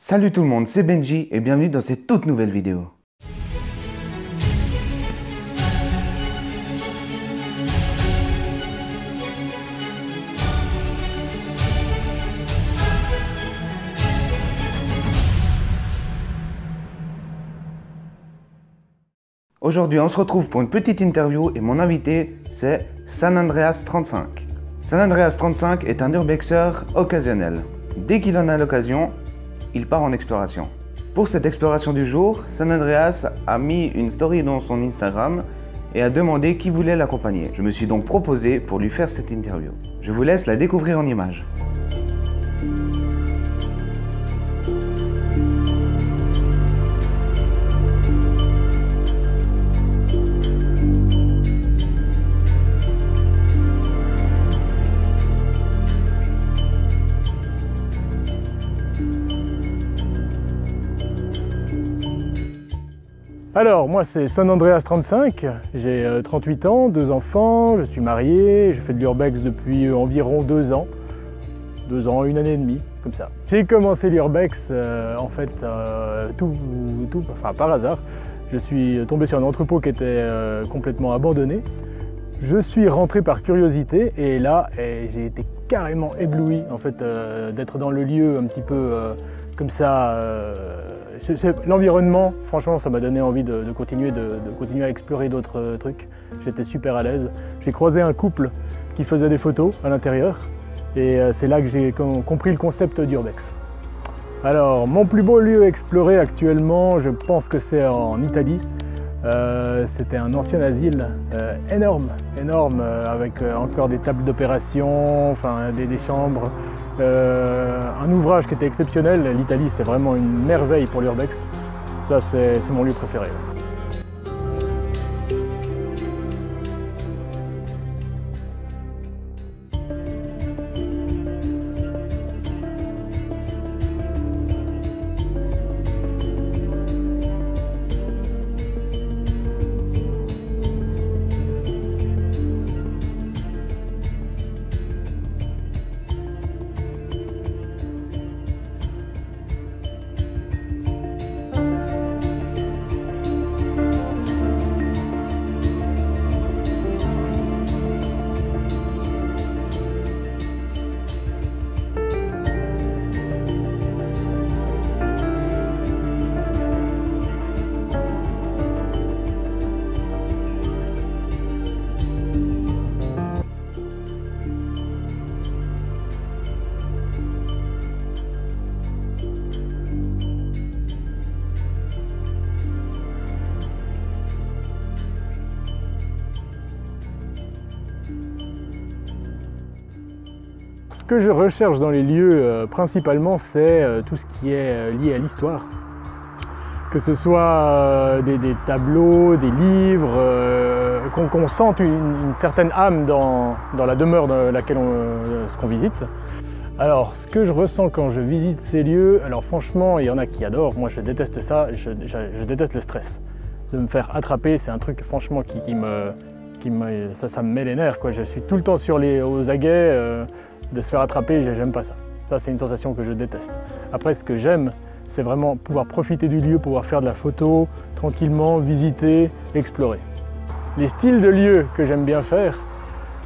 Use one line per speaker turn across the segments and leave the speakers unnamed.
Salut tout le monde, c'est Benji et bienvenue dans cette toute nouvelle vidéo. Aujourd'hui, on se retrouve pour une petite interview et mon invité, c'est San Andreas 35. San Andreas 35 est un urbexeur occasionnel. Dès qu'il en a l'occasion, il part en exploration. Pour cette exploration du jour, San Andreas a mis une story dans son Instagram et a demandé qui voulait l'accompagner. Je me suis donc proposé pour lui faire cette interview. Je vous laisse la découvrir en images.
Alors, moi c'est San Andreas 35, j'ai 38 ans, 2 enfants, je suis marié, je fais de l'urbex depuis environ 2 ans. 2 ans, 1 année et demie, comme ça. J'ai commencé l'urbex par hasard. Je suis tombé sur un entrepôt qui était complètement abandonné. Je suis rentré par curiosité et là j'ai été carrément ébloui en fait d'être dans le lieu un petit peu comme ça. L'environnement, franchement, ça m'a donné envie de continuer à explorer d'autres trucs. J'étais super à l'aise. J'ai croisé un couple qui faisait des photos à l'intérieur et c'est là que j'ai compris le concept d'urbex. Alors, mon plus beau lieu exploré actuellement, je pense que c'est en Italie. C'était un ancien asile énorme, avec encore des tables d'opération, enfin des chambres. Un ouvrage qui était exceptionnel. L'Italie, c'est vraiment une merveille pour l'urbex. Ça, c'est mon lieu préféré. Ce que je recherche dans les lieux principalement, c'est tout ce qui est lié à l'histoire. Que ce soit des tableaux, des livres, qu'on sente une certaine âme dans la demeure dans laquelle qu'on visite. Alors, ce que je ressens quand je visite ces lieux, alors franchement, il y en a qui adorent, moi je déteste ça, je déteste le stress. De me faire attraper, c'est un truc franchement ça me met les nerfs, quoi. Je suis tout le temps aux aguets. De se faire attraper, j'aime pas ça. Ça, c'est une sensation que je déteste. Après, ce que j'aime, c'est vraiment pouvoir profiter du lieu, pouvoir faire de la photo, tranquillement, visiter, explorer. Les styles de lieux que j'aime bien faire,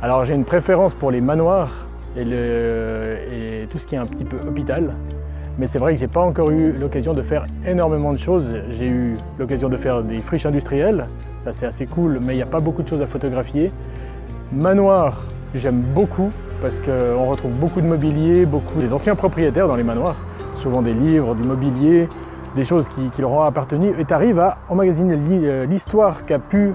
alors j'ai une préférence pour les manoirs et tout ce qui est un petit peu hôpital. Mais c'est vrai que j'ai pas encore eu l'occasion de faire énormément de choses. J'ai eu l'occasion de faire des friches industrielles, ça c'est assez cool, mais il n'y a pas beaucoup de choses à photographier. Manoirs, j'aime beaucoup, parce qu'on retrouve beaucoup de mobilier, beaucoup des anciens propriétaires dans les manoirs, souvent des livres, du mobilier, des choses qui leur ont appartenu, et tu arrives à emmagasiner l'histoire qu'a pu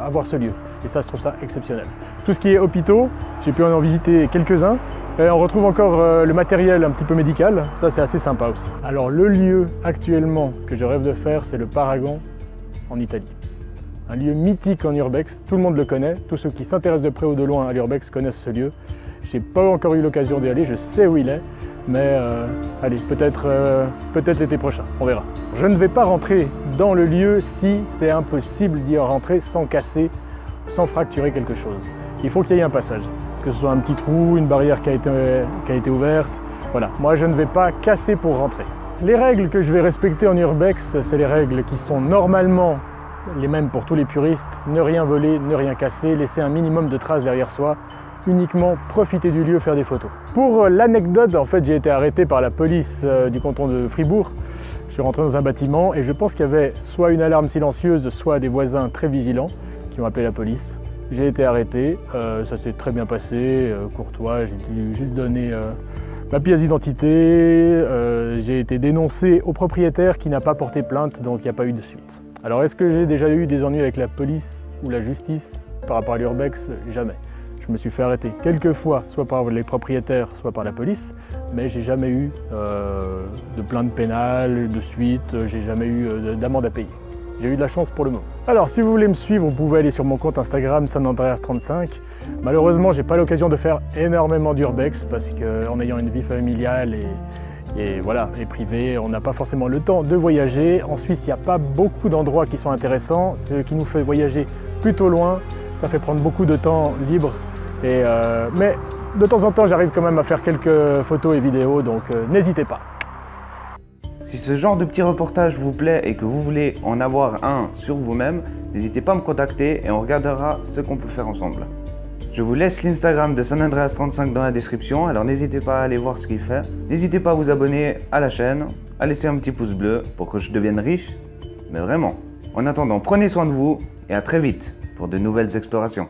avoir ce lieu. Et ça, je trouve ça exceptionnel. Tout ce qui est hôpitaux, j'ai pu en visiter quelques-uns, et on retrouve encore le matériel un petit peu médical, ça c'est assez sympa aussi. Alors le lieu actuellement que je rêve de faire, c'est le Paragon en Italie. Un lieu mythique en urbex, tout le monde le connaît, tous ceux qui s'intéressent de près ou de loin à l'urbex connaissent ce lieu. J'ai pas encore eu l'occasion d'y aller, je sais où il est, mais allez, peut-être l'été prochain, on verra. Je ne vais pas rentrer dans le lieu si c'est impossible d'y rentrer sans casser, sans fracturer quelque chose. Il faut qu'il y ait un passage, que ce soit un petit trou, une barrière qui a été ouverte. Voilà, moi je ne vais pas casser pour rentrer. les règles que je vais respecter en urbex, c'est les règles qui sont normalement les mêmes pour tous les puristes. Ne rien voler, ne rien casser, laisser un minimum de traces derrière soi, uniquement profiter du lieu, faire des photos. Pour l'anecdote, en fait, j'ai été arrêté par la police du canton de Fribourg. Je suis rentré dans un bâtiment et je pense qu'il y avait soit une alarme silencieuse, soit des voisins très vigilants qui ont appelé la police. J'ai été arrêté, ça s'est très bien passé, courtois, j'ai dû juste donner ma pièce d'identité, j'ai été dénoncé au propriétaire qui n'a pas porté plainte, donc il n'y a pas eu de suite. Alors est-ce que j'ai déjà eu des ennuis avec la police ou la justice par rapport à l'urbex? Jamais. Je me suis fait arrêter quelques fois, soit par les propriétaires, soit par la police, mais j'ai jamais eu de plainte pénale, de suite, j'ai jamais eu d'amende à payer. J'ai eu de la chance pour le moment. Alors si vous voulez me suivre, vous pouvez aller sur mon compte Instagram SanAndreas35. Malheureusement, j'ai pas l'occasion de faire énormément d'urbex parce qu'en ayant une vie familiale et voilà, et privée, on n'a pas forcément le temps de voyager. En Suisse, il n'y a pas beaucoup d'endroits qui sont intéressants, ce qui nous fait voyager plutôt loin. Ça fait prendre beaucoup de temps libre. Mais de temps en temps, j'arrive quand même à faire quelques photos et vidéos, donc n'hésitez pas.
Si ce genre de petit reportage vous plaît et que vous voulez en avoir un sur vous-même, n'hésitez pas à me contacter et on regardera ce qu'on peut faire ensemble. Je vous laisse l'Instagram de SanAndreas35 dans la description, alors n'hésitez pas à aller voir ce qu'il fait. N'hésitez pas à vous abonner à la chaîne, à laisser un petit pouce bleu pour que je devienne riche, mais vraiment. En attendant, prenez soin de vous et à très vite pour de nouvelles explorations.